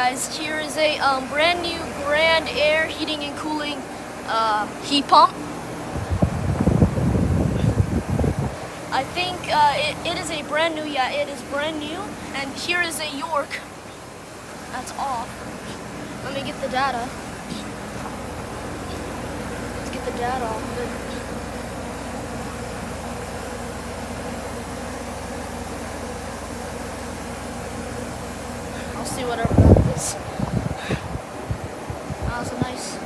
guys, here is a brand new grandaire heating and cooling heat pump. I think it is a brand new, yeah, it is brand new. And here is a York that's off. Let me get the data. Let's get the data off of it. I'll see whatever that is. That was a nice.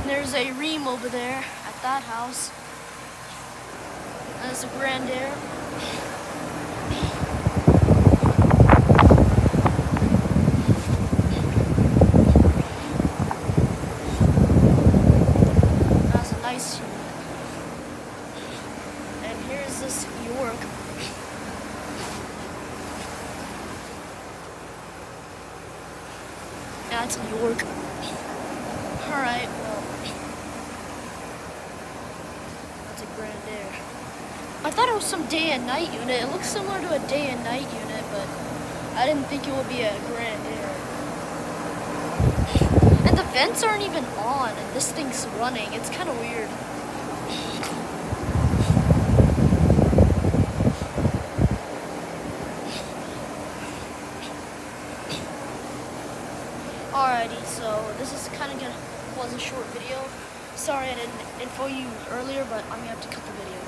There's a ream over there at that house. That's a grandaire. That's a nice unit. And here's this York. Yeah, it's a York. Alright, well. That's a grandaire. I thought it was some day and night unit. It looks similar to a day and night unit, but I didn't think it would be a grandaire. And the vents aren't even on, and this thing's running. It's kind of weird. Alrighty, so this is was a short video. Sorry I didn't info you earlier, but I'm gonna have to cut the video.